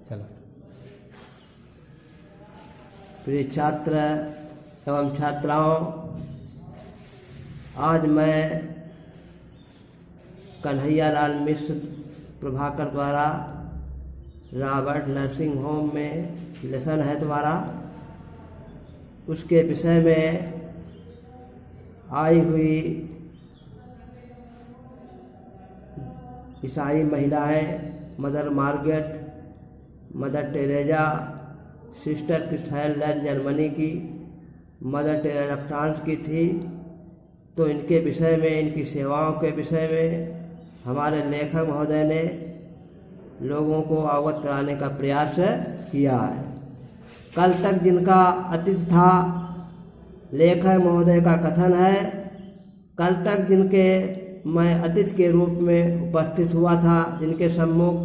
चलो। प्रिय छात्र एवं छात्राओं, आज मैं कन्हैयालाल मिश्र प्रभाकर द्वारा रॉबर्ट नर्सिंग होम में लेसन है द्वारा उसके विषय में आई हुई ईसाई महिलाएं, mother Margaret, mother Teresa, sister क्रिस्टाइनलैंड जर्मनी की, मदर टेरेजा फ्रांस की थी। तो इनके विषय में, इनकी सेवाओं के विषय में हमारे लेखक महोदय ने लोगों को अवगत कराने का प्रयास किया है। कल तक जिनका अतिथि था, लेखक महोदय का कथन है, कल तक जिनके मैं अतिथि के रूप में उपस्थित हुआ था, जिनके सम्मुख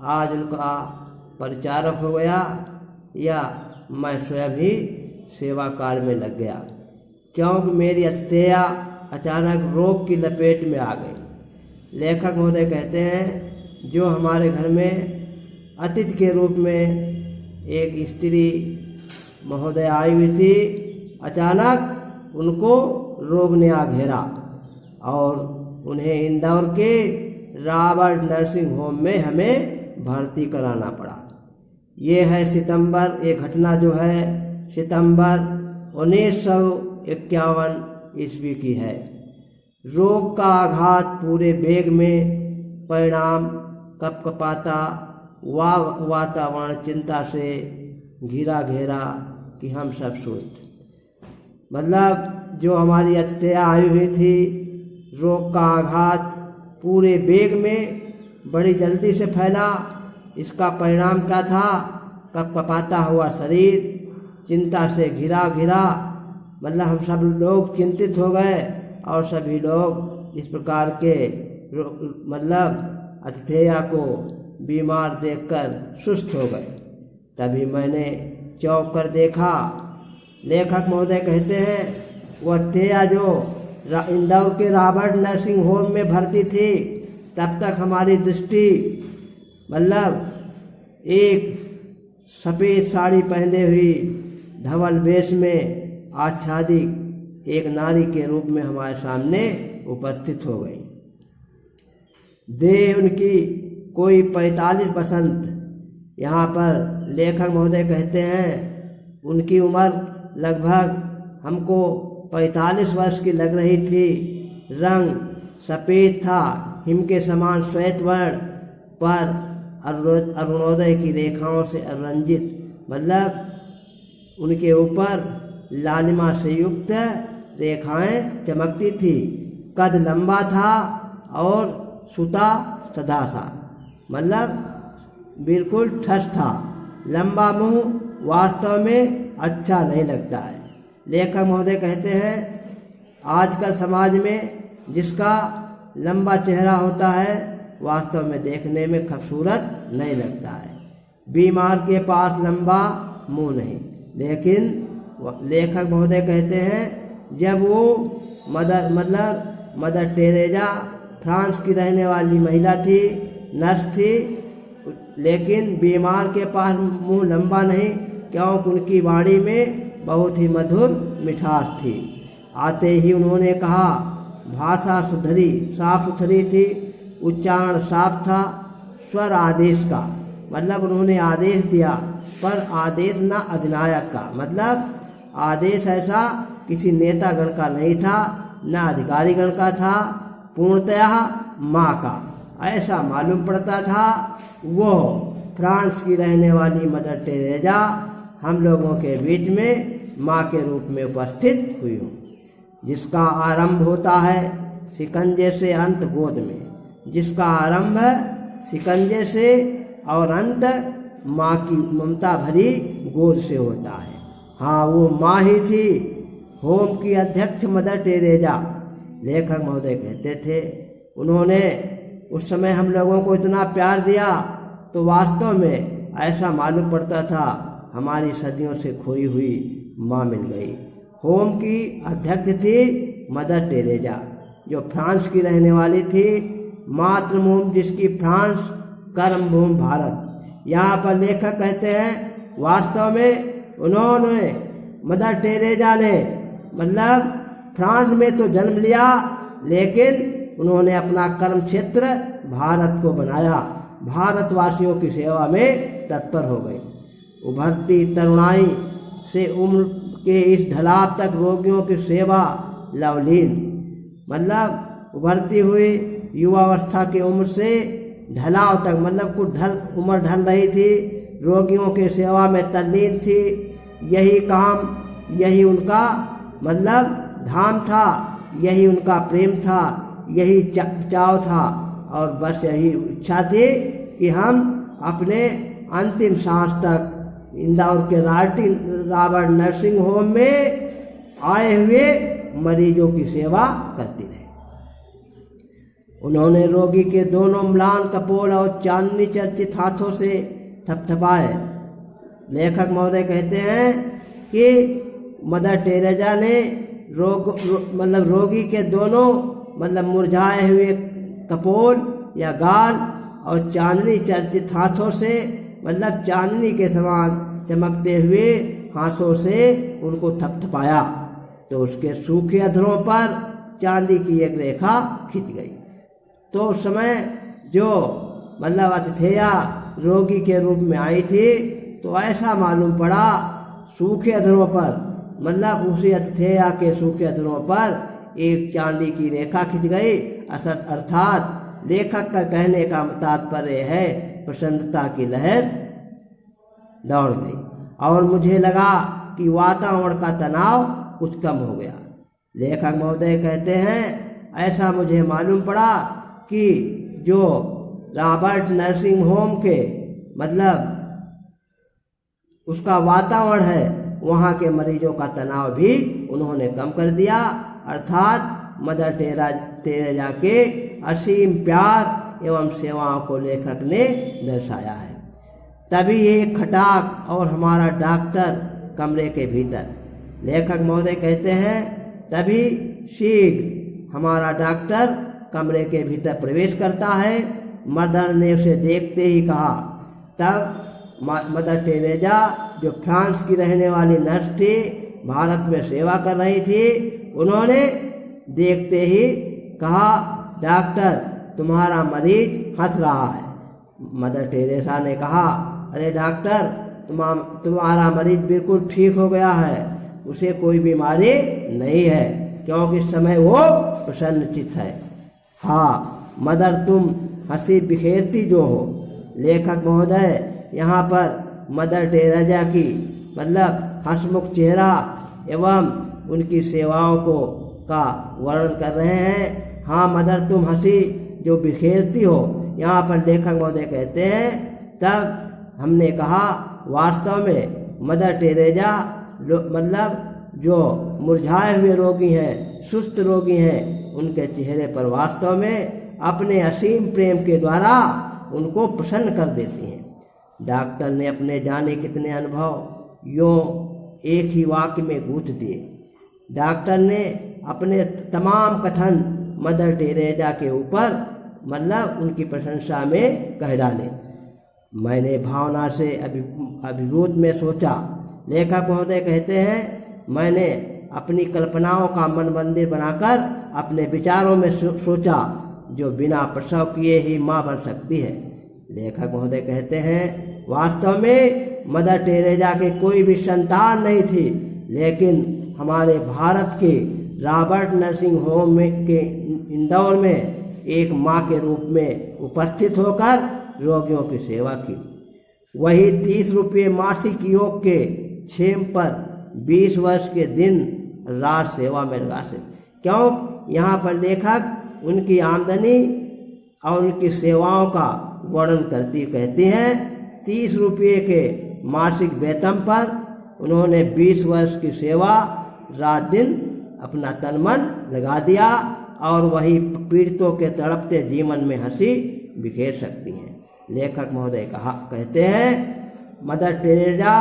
आज उनका परिचारक हो गया या मैं स्वयं ही सेवा कार्य में लग गया, क्योंकि मेरी अतिथेया अचानक रोग की लपेट में आ गई। लेखक महोदय कहते हैं, जो हमारे घर में अतिथि के रूप में एक स्त्री महोदय आई हुई थी, अचानक उनको रोग ने आ घेरा और उन्हें इंदौर के रॉबर्ट नर्सिंग होम में हमें भर्ती कराना पड़ा। ये है सितंबर, ये घटना जो है सितंबर 1951 ईस्वी की है। रोग का आघात पूरे बेग में, परिणाम कपकपाता वातावरण चिंता से घिरा घेरा कि हम सब सुस्त। मतलब जो हमारी अतिथियाँ आई हुई थी, रोग का आघात पूरे बेग में बड़ी जल्दी से फैला। इसका परिणाम क्या था? कपकपाता हुआ शरीर, चिंता से घिरा घिरा, मतलब हम सब लोग चिंतित हो गए और सभी लोग इस प्रकार के मतलब अतिथेया को बीमार देखकर सुस्त हो गए। तभी मैंने चौंक कर देखा। लेखक महोदय कहते हैं, वह अतिथेया जो इंदौर के रॉबर्ट नर्सिंग होम में भर्ती थी, तब तक हमारी दृष्टि मतलब एक सफ़ेद साड़ी पहने हुई, धवल वेश में आच्छादित एक नारी के रूप में हमारे सामने उपस्थित हो गई। देह उनकी कोई 45 बसंत, यहाँ पर लेखक महोदय कहते हैं उनकी उम्र लगभग हमको 45 वर्ष की लग रही थी। रंग सफ़ेद था, हिम के समान श्वेत वर्ण पर अरुणोदय की रेखाओं से रंजित, मतलब उनके ऊपर लालिमा से युक्त रेखाएं चमकती थी। कद लंबा था और सुता सदा सा, मतलब बिल्कुल ठस था। लंबा मुंह वास्तव में अच्छा नहीं लगता है। लेखक महोदय कहते हैं, आजकल समाज में जिसका लंबा चेहरा होता है, वास्तव में देखने में खूबसूरत नहीं लगता है। बीमार के पास लंबा मुंह नहीं। लेकिन लेखक महोदय कहते हैं, जब वो मदर टेरेजा फ्रांस की रहने वाली महिला थी, नर्स थी, लेकिन बीमार के पास मुंह लंबा नहीं, क्योंकि उनकी वाणी में बहुत ही मधुर मिठास थी। आते ही उन्होंने कहा, भाषा सुधरी, साफ सुथरी थी, उच्चारण साफ था, स्वर आदेश का, मतलब उन्होंने आदेश दिया, पर आदेश ना अधिनायक का, मतलब आदेश ऐसा किसी नेतागण का नहीं था, ना अधिकारीगण का था, पूर्णतः माँ का ऐसा मालूम पड़ता था। वो फ्रांस की रहने वाली मदर टेरेजा हम लोगों के बीच में माँ के रूप में उपस्थित हुई हूँ, जिसका आरंभ होता है शिकंजे से, अंत गोद में। जिसका आरंभ शिकंजे से और अंत माँ की ममता भरी गोद से होता है। हाँ, वो माँ ही थी, होम की अध्यक्ष मदर टेरेजा। लेखक महोदय कहते थे, उन्होंने उस समय हम लोगों को इतना प्यार दिया, तो वास्तव में ऐसा मालूम पड़ता था हमारी सदियों से खोई हुई माँ मिल गई। होम की अध्यक्ष थी मदर टेरेजा, जो फ्रांस की रहने वाली थी। मातृभूमि जिसकी फ्रांस, कर्मभूमि भारत, यहाँ पर लेखक कहते हैं वास्तव में उन्होंने मदर टेरेसा ने मतलब फ्रांस में तो जन्म लिया, लेकिन उन्होंने अपना कर्म क्षेत्र भारत को बनाया, भारतवासियों की सेवा में तत्पर हो गई। उभरती तरुणाई से उम्र के इस ढलाव तक रोगियों की सेवा लवलीन, मतलब उभरती हुई युवावस्था की उम्र से ढलाव तक, मतलब कुछ उम्र ढल रही थी, रोगियों की सेवा में तल्लीन थी। यही काम, यही उनका मतलब धाम था, यही उनका प्रेम था, यही चाव था, और बस यही इच्छा थी कि हम अपने अंतिम सांस तक इंदौर के रॉबर्ट नर्सिंग होम में आए हुए मरीजों की सेवा करती रहे। उन्होंने रोगी के दोनों म्लान कपोल और चांदनी चर्चित हाथों से थपथपाए। लेखक महोदय कहते हैं कि मदर टेरेसा ने मतलब रोगी के दोनों मतलब मुरझाए हुए कपोल या गाल और चांदनी चर्चित हाथों से, मतलब चांदनी के समान चमकते हुए हाथों से उनको थपथपाया, तो उसके सूखे अधरों पर चांदी की एक रेखा खिंच गई। तो उस समय जो मतलब अतिथेया रोगी के रूप में आई थी, तो ऐसा मालूम पड़ा सूखे अधरों पर, मतलब उसी अतिथेया के सूखे अधरों पर एक चांदी की रेखा खिंच गई। अर्थात लेखक का कहने का तात्पर्य है प्रसन्नता की लहर दौड़ गई और मुझे लगा कि वातावरण का तनाव कुछ कम हो गया। लेखक महोदय कहते हैं ऐसा मुझे मालूम पड़ा कि जो रॉबर्ट नर्सिंग होम के मतलब उसका वातावरण है, वहाँ के मरीजों का तनाव भी उन्होंने कम कर दिया। अर्थात मदर टेरेसा के असीम प्यार एवं सेवाओं को लेखक ने दर्शाया है। तभी एक खटाक और हमारा डॉक्टर कमरे के भीतर, लेखक महोदय कहते हैं तभी शीघ्र हमारा डॉक्टर कमरे के भीतर प्रवेश करता है। मदर ने उसे देखते ही कहा, तब मदर टेरेसा जो फ्रांस की रहने वाली नर्स थी, भारत में सेवा कर रही थी, उन्होंने देखते ही कहा, डॉक्टर तुम्हारा मरीज हंस रहा है। मदर टेरेसा ने कहा, अरे डॉक्टर तुम्हारा मरीज बिल्कुल ठीक हो गया है, उसे कोई बीमारी नहीं है, क्योंकि इस समय वो प्रसन्नचित्त है। हाँ मदर तुम हंसी बिखेरती जो हो। लेखक महोदय यहाँ पर मदर टेरेसा की मतलब हंसमुख चेहरा एवं उनकी सेवाओं को का वर्णन कर रहे हैं। हाँ मदर तुम हंसी जो बिखेरती हो। यहाँ पर लेखक महोदय कहते हैं तब हमने कहा वास्तव में मदर टेरेसा मतलब जो मुरझाए हुए रोगी हैं, सुस्त रोगी हैं, उनके चेहरे पर वास्तव में अपने असीम प्रेम के द्वारा उनको प्रसन्न कर देती हैं। डॉक्टर ने अपने जाने कितने अनुभव यूँ एक ही वाक्य में गूंथ दिए। डॉक्टर ने अपने तमाम कथन मदर टेरेसा के ऊपर मतलब उनकी प्रशंसा में कह डाले। मैंने भावना से अभिभूत में सोचा। लेखक महोदय कहते हैं मैंने अपनी कल्पनाओं का मन मंदिर बनाकर अपने विचारों में सोचा जो बिना प्रसव किए ही माँ बन सकती है। लेखक महोदय कहते हैं वास्तव में मदर टेरेसा के कोई भी संतान नहीं थी, लेकिन हमारे भारत के रॉबर्ट नर्सिंग होम में के इंदौर में एक माँ के रूप में उपस्थित होकर रोगियों की सेवा की। वही 30 रुपये मासिक योग के क्षेम पर 20 वर्ष के दिन रात सेवा में लगा से। क्यों यहाँ पर लेखक उनकी आमदनी और उनकी सेवाओं का वर्णन कहती हैं 30 रुपये के मासिक वेतन पर उन्होंने 20 वर्ष की सेवा रात दिन अपना तन मन लगा दिया और वही पीड़ितों के तड़पते जीवन में हंसी बिखेर सकती हैं। लेखक महोदय कहते हैं मदर टेरेसा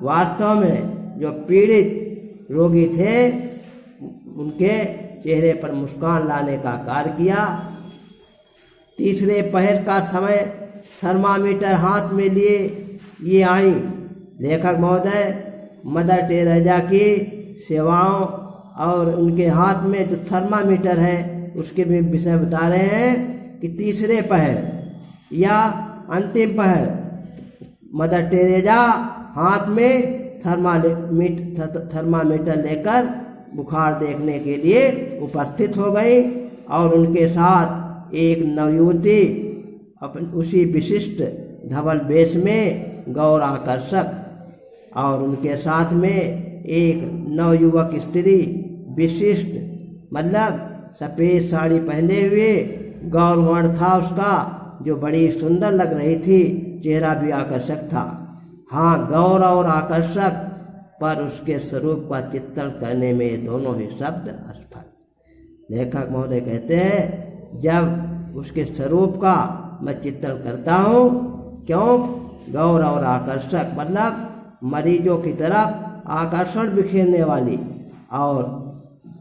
वास्तव में जो पीड़ित रोगी थे उनके चेहरे पर मुस्कान लाने का कार्य किया। तीसरे पहर का समय थर्मामीटर हाथ में लिए ये आई। लेखक महोदय मदर टेरेसा की सेवाओं और उनके हाथ में जो थर्मामीटर है उसके भी विषय बता रहे हैं कि तीसरे पहर या अंतिम पहर मदर टेरेसा हाथ में थर्मामीटर लेकर बुखार देखने के लिए उपस्थित हो गई और उनके साथ एक नवयुवती अपन उसी विशिष्ट धवल वेश में गौर आकर्षक और उनके साथ में एक नवयुवक स्त्री विशिष्ट मतलब सफ़ेद साड़ी पहने हुए गौरवर्ण था उसका, जो बड़ी सुंदर लग रही थी, चेहरा भी आकर्षक था। हाँ, गौर और आकर्षक, पर उसके स्वरूप का चित्रण करने में दोनों ही शब्द असफल। लेखक महोदय कहते हैं जब उसके स्वरूप का मैं चित्रण करता हूँ, क्यों गौर और आकर्षक मतलब मरीजों की तरफ आकर्षण बिखेरने वाली, और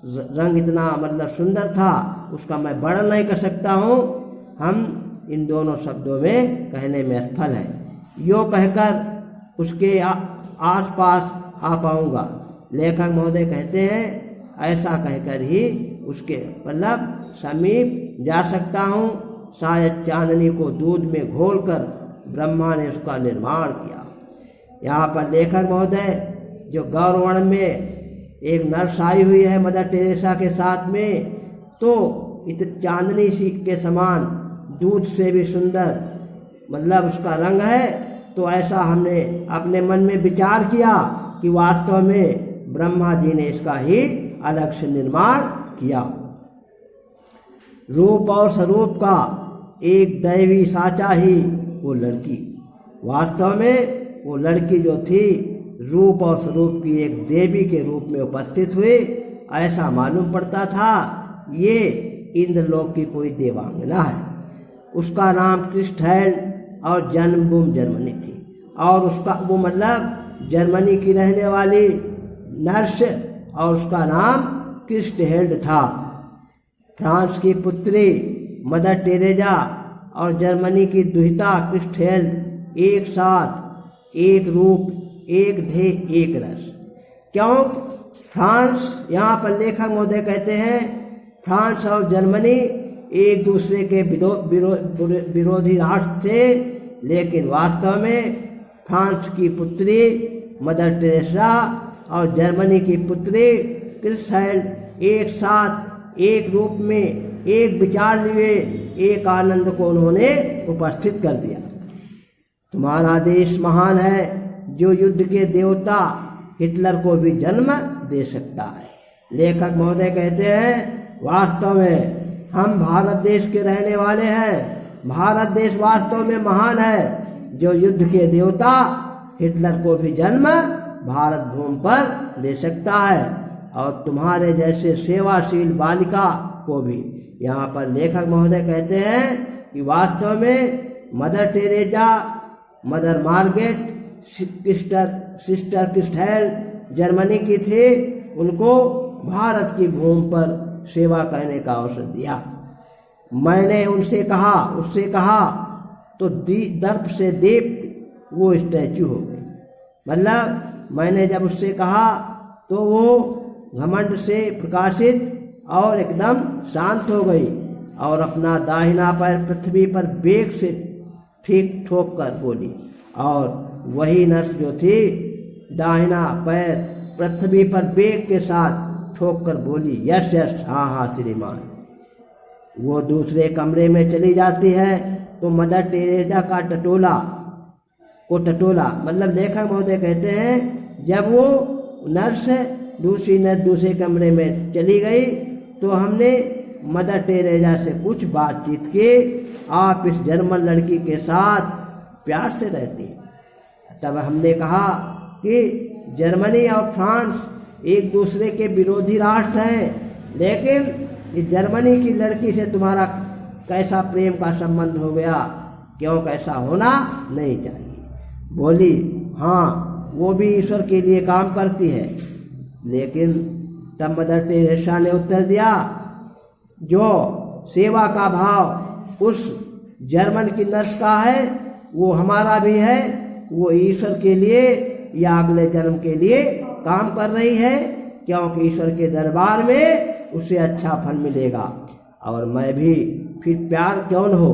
रंग इतना मतलब सुंदर था उसका मैं वर्णन नहीं कर सकता हूँ, हम इन दोनों शब्दों में कहने में असफल हैं। यो कहकर उसके आसपास आ पाऊँगा। लेखक महोदय कहते हैं ऐसा कहकर ही उसके मतलब समीप जा सकता हूँ। शायद चांदनी को दूध में घोलकर ब्रह्मा ने उसका निर्माण किया। यहाँ पर लेखक महोदय जो गौरवर्ण में एक नर्स आई हुई है मदर टेरेसा के साथ में, तो चांदनी सी के समान दूध से भी सुंदर मतलब उसका रंग है, तो ऐसा हमने अपने मन में विचार किया कि वास्तव में ब्रह्मा जी ने इसका ही अलग से निर्माण किया। रूप और स्वरूप का एक दैवी साचा ही वो लड़की, वास्तव में वो लड़की जो थी रूप और स्वरूप की एक देवी के रूप में उपस्थित हुई, ऐसा मालूम पड़ता था ये इंद्रलोक की कोई देवांगना है। उसका नाम क्रिस्टहेल्ड और जन्मभूमि जर्मनी थी, और उसका वो मतलब जर्मनी की रहने वाली नर्स, और उसका नाम क्रिस्टहेल्ड था। फ्रांस की पुत्री मदर टेरेसा और जर्मनी की दुहिता क्रिस्टहेल्ड एक साथ, एक रूप, एक ध्येय, एक रस। क्यों फ्रांस, यहाँ पर लेखक महोदय कहते हैं फ्रांस और जर्मनी एक दूसरे के विरोधी राष्ट्र थे, लेकिन वास्तव में फ्रांस की पुत्री मदर टेरेसा और जर्मनी की पुत्री क्रिस्टहेल्ड एक साथ, एक रूप में, एक विचार लिए एक आनंद को उन्होंने उपस्थित कर दिया। तुम्हारा देश महान है जो युद्ध के देवता हिटलर को भी जन्म दे सकता है। लेखक महोदय कहते हैं वास्तव में हम भारत देश के रहने वाले हैं। भारत देश वास्तव में महान है जो युद्ध के देवता हिटलर को भी जन्म भारत भूमि पर दे सकता है, और तुम्हारे जैसे सेवाशील बालिका को भी। यहाँ पर लेखक महोदय कहते हैं कि वास्तव में mother Teresa, mother Margaret, sister क्रिस्टहेल्ड जर्मनी की थी, उनको भारत की भूमि पर सेवा करने का अवसर दिया। मैंने उससे कहा तो दर्प से दीप्त वो स्टैचू हो गई। मतलब मैंने जब उससे कहा तो वो घमंड से प्रकाशित और एकदम शांत हो गई, और अपना दाहिना पैर पृथ्वी पर वेग से ठीक ठोक कर बोली, और वही नर्स जो थी दाहिना पैर पृथ्वी पर वेग के साथ ठोक कर बोली यस यस, हाँ हाँ श्रीमान। वो दूसरे कमरे में चली जाती है तो मदर टेरेसा का टटोला मतलब लेखक महोदय कहते हैं जब वो नर्स दूसरे कमरे में चली गई तो हमने मदर टेरेसा से कुछ बातचीत की। आप इस जर्मन लड़की के साथ प्यार से रहती हैं। तब हमने कहा कि जर्मनी और फ्रांस एक दूसरे के विरोधी राष्ट्र हैं, लेकिन इस जर्मनी की लड़की से तुम्हारा कैसा प्रेम का संबंध हो गया, क्यों कैसा होना नहीं चाहिए। बोली हाँ वो भी ईश्वर के लिए काम करती है। लेकिन तब मदर टेरेसा ने उत्तर दिया जो सेवा का भाव उस जर्मन की नर्स का है वो हमारा भी है, वो ईश्वर के लिए या अगले जन्म के लिए काम कर रही है, क्योंकि ईश्वर के दरबार में उसे अच्छा फल मिलेगा। और मैं भी फिर प्यार क्यों न हो,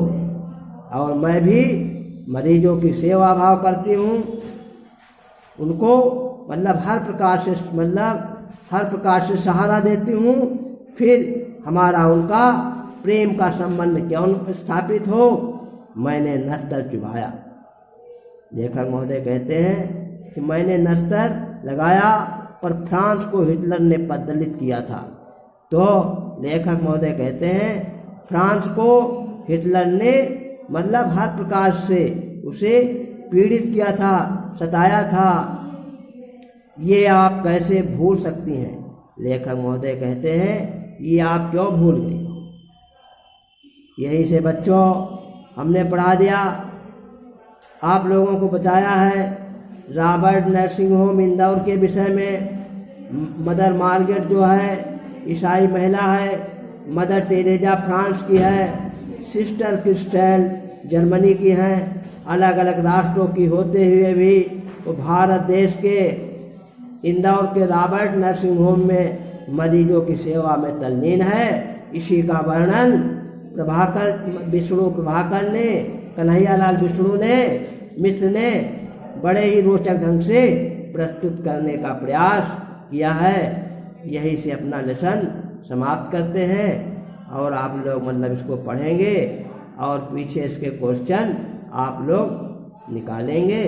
और मैं भी मरीजों की सेवा भाव करती हूँ, उनको मतलब हर प्रकार से सहारा देती हूँ। फिर हमारा उनका प्रेम का संबंध क्यों स्थापित हो, मैंने नस्तर चुभाया। लेखक महोदय कहते हैं कि मैंने नस्तर लगाया, पर फ्रांस को हिटलर ने पददलित किया था। तो लेखक महोदय कहते हैं फ्रांस को हिटलर ने मतलब हर प्रकार से उसे पीड़ित किया था, सताया था। ये आप कैसे भूल सकती हैं? लेखक महोदय कहते हैं ये आप क्यों भूल गई? यहीं से बच्चों हमने पढ़ा दिया, आप लोगों को बताया है रॉबर्ट नर्सिंग होम इंदौर के विषय में। मदर मार्गरेट जो है ईसाई महिला है, मदर टेरेजा फ्रांस की है, सिस्टर क्रिस्टेल जर्मनी की हैं। अलग अलग राष्ट्रों की होते हुए भी वो भारत देश के इंदौर के रॉबर्ट नर्सिंग होम में मरीजों की सेवा में तल्लीन है। इसी का वर्णन विष्णु प्रभाकर ने, कन्हैयालाल मिश्र ने बड़े ही रोचक ढंग से प्रस्तुत करने का प्रयास किया है। यही से अपना लेसन समाप्त करते हैं, और आप लोग मतलब इसको पढ़ेंगे और पीछे इसके क्वेश्चन आप लोग निकालेंगे।